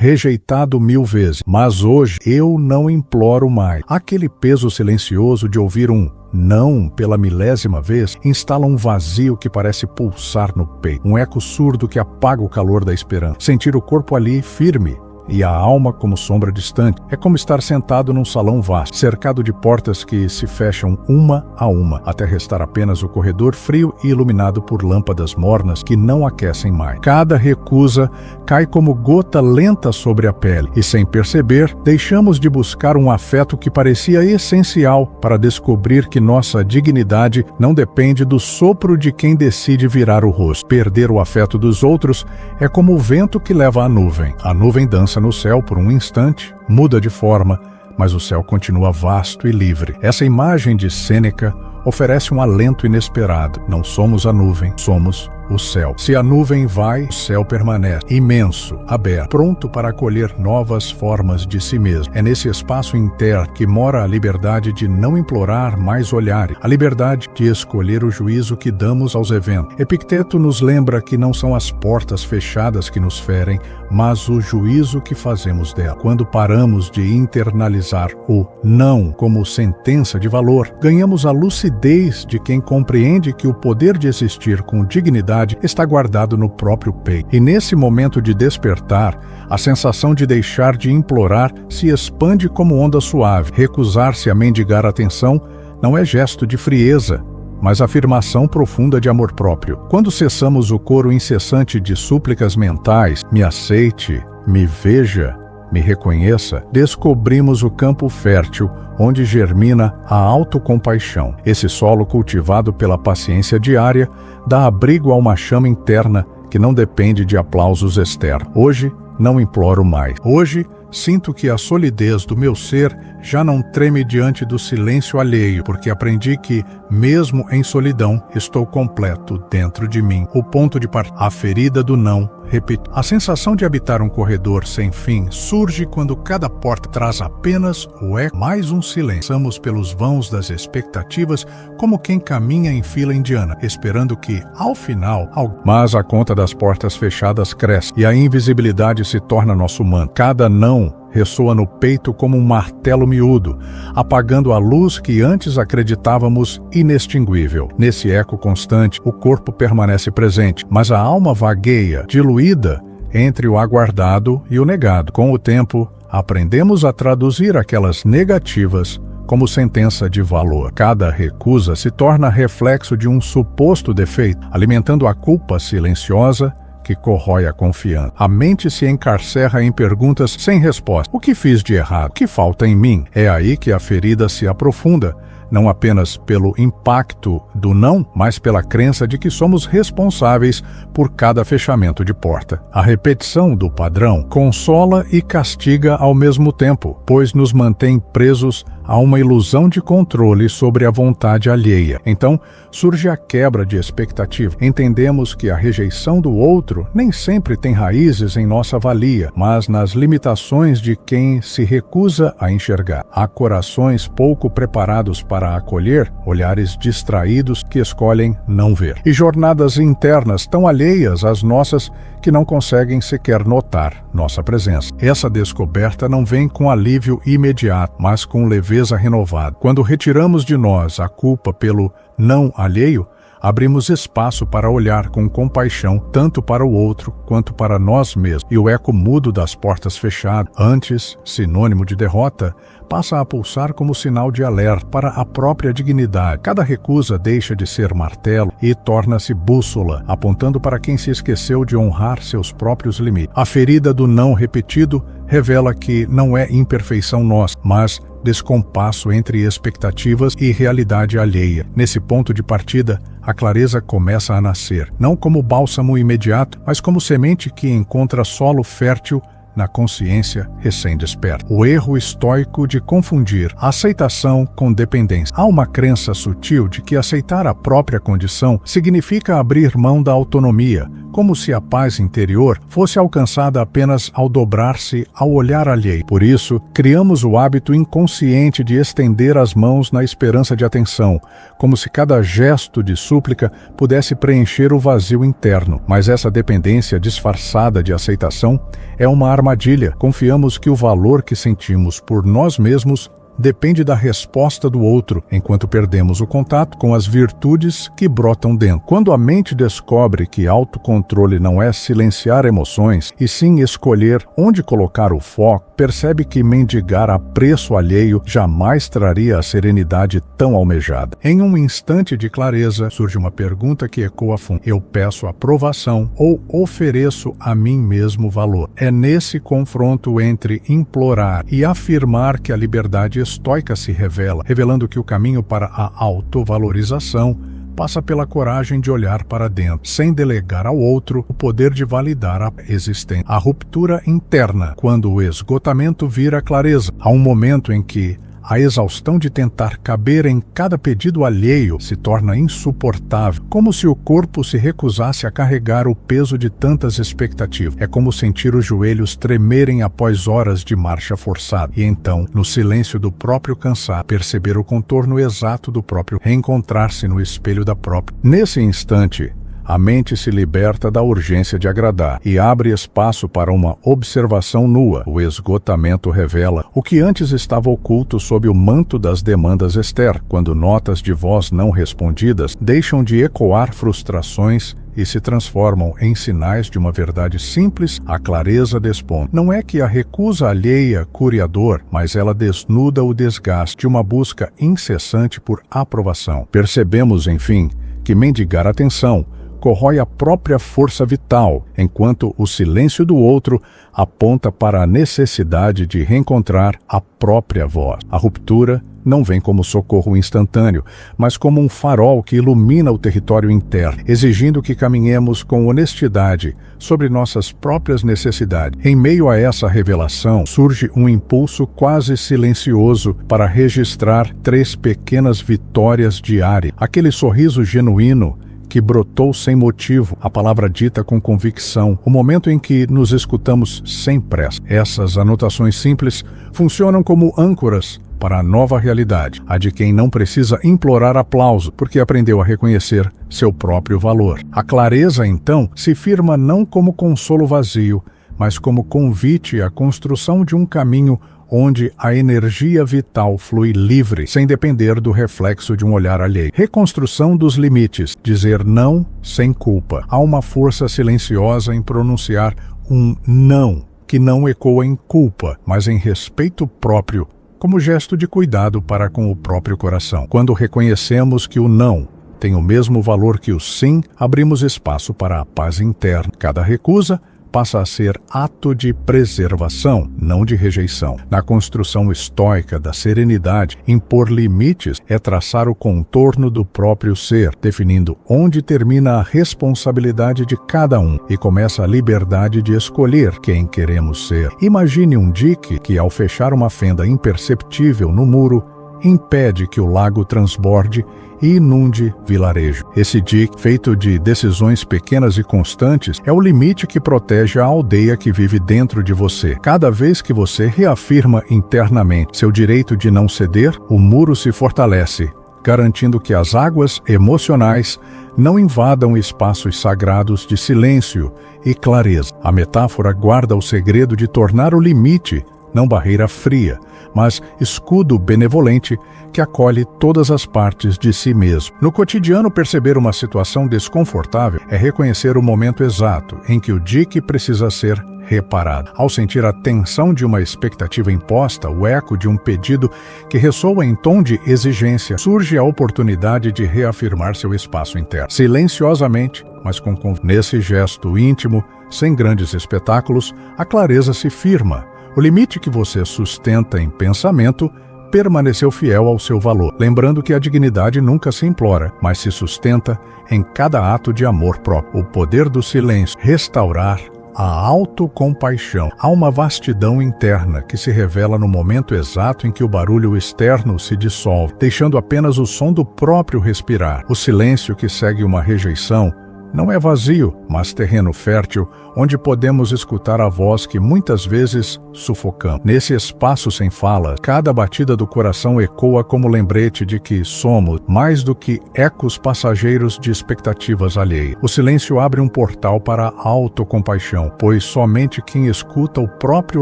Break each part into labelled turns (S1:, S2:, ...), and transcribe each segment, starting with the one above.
S1: rejeitado 1000 vezes, mas hoje eu não imploro mais. Aquele peso silencioso de ouvir um não pela 1000ª vez instala um vazio que parece pulsar no peito, um eco surdo que apaga o calor da esperança. Sentir o corpo ali firme e a alma como sombra distante é como estar sentado num salão vasto, cercado de portas que se fecham uma a uma, até restar apenas o corredor frio e iluminado por lâmpadas mornas que não aquecem mais. Cada recusa cai como gota lenta sobre a pele e, sem perceber, deixamos de buscar um afeto que parecia essencial para descobrir que nossa dignidade não depende do sopro de quem decide virar o rosto. Perder o afeto dos outros é como o vento que leva a nuvem. A nuvem dança no céu por um instante, muda de forma, mas o céu continua vasto e livre. Essa imagem de Sêneca oferece um alento inesperado. Não somos a nuvem, somos o céu. Se a nuvem vai, o céu permanece, imenso, aberto, pronto para acolher novas formas de si mesmo. É nesse espaço interno que mora a liberdade de não implorar mais olhares, a liberdade de escolher o juízo que damos aos eventos. Epicteto nos lembra que não são as portas fechadas que nos ferem, mas o juízo que fazemos dela. Quando paramos de internalizar o não como sentença de valor, ganhamos a lucidez de quem compreende que o poder de existir com dignidade está guardado no próprio peito. E nesse momento de despertar, a sensação de deixar de implorar se expande como onda suave. Recusar-se a mendigar atenção não é gesto de frieza, mas afirmação profunda de amor próprio. Quando cessamos o coro incessante de súplicas mentais, me aceite, me veja, me reconheça, descobrimos o campo fértil onde germina a autocompaixão. Esse solo cultivado pela paciência diária dá abrigo a uma chama interna que não depende de aplausos externos. Hoje, não imploro mais. Hoje, sinto que a solidez do meu ser já não treme diante do silêncio alheio, porque aprendi que, mesmo em solidão, estou completo dentro de mim. O ponto de partida, a ferida do não repetir. A sensação de habitar um corredor sem fim surge quando cada porta traz apenas o eco, mais um silêncio. Passamos pelos vãos das expectativas como quem caminha em fila indiana, esperando que, ao final, mas a conta das portas fechadas cresce e a invisibilidade se torna nosso manto. Cada não ressoa no peito como um martelo miúdo, apagando a luz que antes acreditávamos inextinguível. Nesse eco constante, o corpo permanece presente, mas a alma vagueia, diluída entre o aguardado e o negado. Com o tempo, aprendemos a traduzir aquelas negativas como sentença de valor. Cada recusa se torna reflexo de um suposto defeito, alimentando a culpa silenciosa que corrói a confiança. A mente se encarcerra em perguntas sem resposta. O que fiz de errado? O que falta em mim? É aí que a ferida se aprofunda, não apenas pelo impacto do não, mas pela crença de que somos responsáveis por cada fechamento de porta. A repetição do padrão consola e castiga ao mesmo tempo, pois nos mantém presos a uma ilusão de controle sobre a vontade alheia. Então, surge a quebra de expectativa. Entendemos que a rejeição do outro nem sempre tem raízes em nossa valia, mas nas limitações de quem se recusa a enxergar. Há corações pouco preparados para acolher, olhares distraídos que escolhem não ver. E jornadas internas tão alheias às nossas que não conseguem sequer notar nossa presença. Essa descoberta não vem com alívio imediato, mas com leveza renovada. Quando retiramos de nós a culpa pelo não alheio, abrimos espaço para olhar com compaixão tanto para o outro quanto para nós mesmos. E o eco mudo das portas fechadas, antes sinônimo de derrota, passa a pulsar como sinal de alerta para a própria dignidade. Cada recusa deixa de ser martelo e torna-se bússola, apontando para quem se esqueceu de honrar seus próprios limites. A ferida do não repetido revela que não é imperfeição nossa, mas descompasso entre expectativas e realidade alheia. Nesse ponto de partida, a clareza começa a nascer, não como bálsamo imediato, mas como semente que encontra solo fértil na consciência recém-desperta. O erro estoico de confundir aceitação com dependência. Há uma crença sutil de que aceitar a própria condição significa abrir mão da autonomia, como se a paz interior fosse alcançada apenas ao dobrar-se ao olhar alheio. Por isso, criamos o hábito inconsciente de estender as mãos na esperança de atenção, como se cada gesto de súplica pudesse preencher o vazio interno. Mas essa dependência disfarçada de aceitação é uma armadilha. Confiamos que o valor que sentimos por nós mesmos depende da resposta do outro, enquanto perdemos o contato com as virtudes que brotam dentro. Quando a mente descobre que autocontrole não é silenciar emoções, e sim escolher onde colocar o foco, percebe que mendigar apreço alheio jamais traria a serenidade tão almejada. Em um instante de clareza, surge uma pergunta que ecoa fundo. Eu peço aprovação ou ofereço a mim mesmo valor? É nesse confronto entre implorar e afirmar que a liberdade estoica se revela, revelando que o caminho para a autovalorização passa pela coragem de olhar para dentro, sem delegar ao outro o poder de validar a existência. A ruptura interna, quando o esgotamento vira clareza. Há um momento em que a exaustão de tentar caber em cada pedido alheio se torna insuportável, como se o corpo se recusasse a carregar o peso de tantas expectativas. É como sentir os joelhos tremerem após horas de marcha forçada. E então, no silêncio do próprio cansaço, perceber o contorno exato do próprio, reencontrar-se no espelho da própria. Nesse instante, a mente se liberta da urgência de agradar e abre espaço para uma observação nua. O esgotamento revela o que antes estava oculto sob o manto das demandas externas, quando notas de voz não respondidas deixam de ecoar frustrações e se transformam em sinais de uma verdade simples. A clareza desponta. Não é que a recusa alheia cure a dor, mas ela desnuda o desgaste de uma busca incessante por aprovação. Percebemos, enfim, que mendigar atenção corrói a própria força vital, enquanto o silêncio do outro aponta para a necessidade de reencontrar a própria voz. A ruptura não vem como socorro instantâneo, mas como um farol que ilumina o território interno, exigindo que caminhemos com honestidade sobre nossas próprias necessidades. Em meio a essa revelação, surge um impulso quase silencioso para registrar 3 pequenas vitórias diárias. Aquele sorriso genuíno que brotou sem motivo, a palavra dita com convicção, o momento em que nos escutamos sem pressa. Essas anotações simples funcionam como âncoras para a nova realidade, a de quem não precisa implorar aplauso, porque aprendeu a reconhecer seu próprio valor. A clareza, então, se firma não como consolo vazio, mas como convite à construção de um caminho onde a energia vital flui livre, sem depender do reflexo de um olhar alheio. Reconstrução dos limites, dizer não sem culpa. Há uma força silenciosa em pronunciar um não, que não ecoa em culpa, mas em respeito próprio, como gesto de cuidado para com o próprio coração. Quando reconhecemos que o não tem o mesmo valor que o sim, abrimos espaço para a paz interna. Cada recusa passa a ser ato de preservação, não de rejeição. Na construção estoica da serenidade, impor limites é traçar o contorno do próprio ser, definindo onde termina a responsabilidade de cada um e começa a liberdade de escolher quem queremos ser. Imagine um dique que, ao fechar uma fenda imperceptível no muro, impede que o lago transborde e inunde vilarejo. Esse dique, feito de decisões pequenas e constantes, é o limite que protege a aldeia que vive dentro de você. Cada vez que você reafirma internamente seu direito de não ceder, o muro se fortalece, garantindo que as águas emocionais não invadam espaços sagrados de silêncio e clareza. A metáfora guarda o segredo de tornar o limite não barreira fria, mas escudo benevolente que acolhe todas as partes de si mesmo. No cotidiano, perceber uma situação desconfortável é reconhecer o momento exato em que o dique precisa ser reparado. Ao sentir a tensão de uma expectativa imposta, o eco de um pedido que ressoa em tom de exigência, surge a oportunidade de reafirmar seu espaço interno. Silenciosamente, mas com nesse gesto íntimo, sem grandes espetáculos, a clareza se firma. O limite que você sustenta em pensamento permaneceu fiel ao seu valor, lembrando que a dignidade nunca se implora, mas se sustenta em cada ato de amor próprio. O poder do silêncio, restaurar a autocompaixão. Há uma vastidão interna que se revela no momento exato em que o barulho externo se dissolve, deixando apenas o som do próprio respirar. O silêncio que segue uma rejeição não é vazio, mas terreno fértil, onde podemos escutar a voz que muitas vezes sufocamos. Nesse espaço sem fala, cada batida do coração ecoa como lembrete de que somos mais do que ecos passageiros de expectativas alheias. O silêncio abre um portal para a autocompaixão, pois somente quem escuta o próprio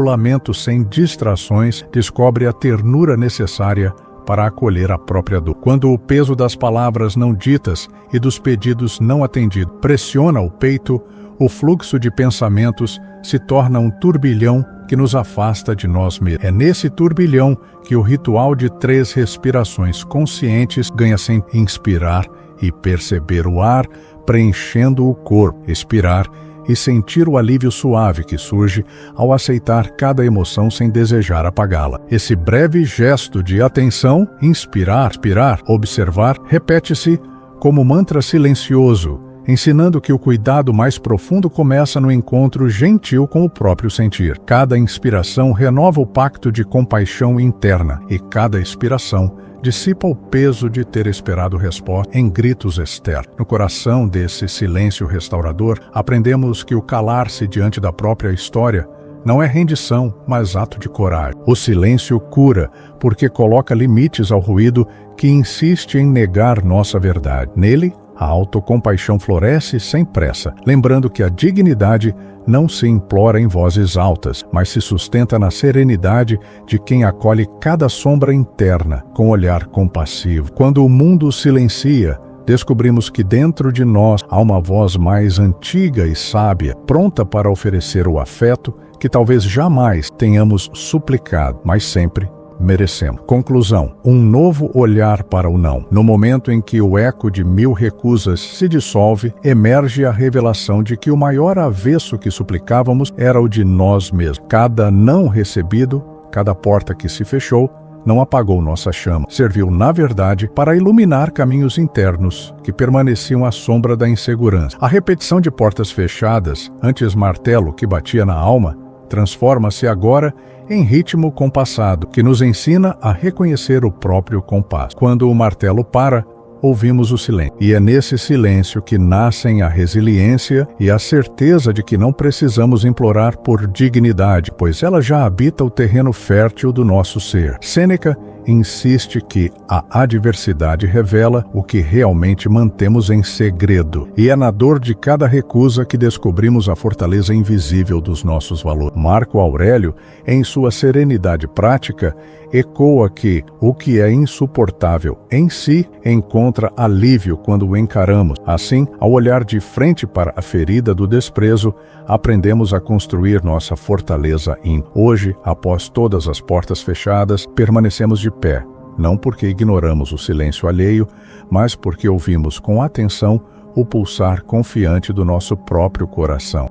S1: lamento sem distrações descobre a ternura necessária para acolher a própria dor. Quando o peso das palavras não ditas e dos pedidos não atendidos pressiona o peito, o fluxo de pensamentos se torna um turbilhão que nos afasta de nós mesmos. É nesse turbilhão que o ritual de 3 respirações conscientes ganha sem inspirar e perceber o ar preenchendo o corpo, expirar e sentir o alívio suave que surge ao aceitar cada emoção sem desejar apagá-la. Esse breve gesto de atenção, inspirar, expirar, observar, repete-se como mantra silencioso, ensinando que o cuidado mais profundo começa no encontro gentil com o próprio sentir. Cada inspiração renova o pacto de compaixão interna e cada expiração dissipa o peso de ter esperado resposta em gritos externos. No coração desse silêncio restaurador, aprendemos que o calar-se diante da própria história não é rendição, mas ato de coragem. O silêncio cura, porque coloca limites ao ruído que insiste em negar nossa verdade. Nele, a autocompaixão floresce sem pressa, lembrando que a dignidade não se implora em vozes altas, mas se sustenta na serenidade de quem acolhe cada sombra interna com olhar compassivo. Quando o mundo silencia, descobrimos que dentro de nós há uma voz mais antiga e sábia, pronta para oferecer o afeto que talvez jamais tenhamos suplicado, mas sempre merecemos. Conclusão: um novo olhar para o não. No momento em que o eco de 1000 recusas se dissolve, emerge a revelação de que o maior avesso que suplicávamos era o de nós mesmos. Cada não recebido, cada porta que se fechou, não apagou nossa chama. Serviu, na verdade, para iluminar caminhos internos que permaneciam à sombra da insegurança. A repetição de portas fechadas, antes martelo que batia na alma, transforma-se agora em ritmo compassado, que nos ensina a reconhecer o próprio compasso. Quando o martelo para, ouvimos o silêncio. E é nesse silêncio que nascem a resiliência e a certeza de que não precisamos implorar por dignidade, pois ela já habita o terreno fértil do nosso ser. Sêneca insiste que a adversidade revela o que realmente mantemos em segredo, e é na dor de cada recusa que descobrimos a fortaleza invisível dos nossos valores. Marco Aurélio, em sua serenidade prática, ecoa que o que é insuportável em si encontra alívio quando o encaramos. Assim, ao olhar de frente para a ferida do desprezo, aprendemos a construir nossa fortaleza íntima. Hoje, após todas as portas fechadas, permanecemos de pé, não porque ignoramos o silêncio alheio, mas porque ouvimos com atenção o pulsar confiante do nosso próprio coração.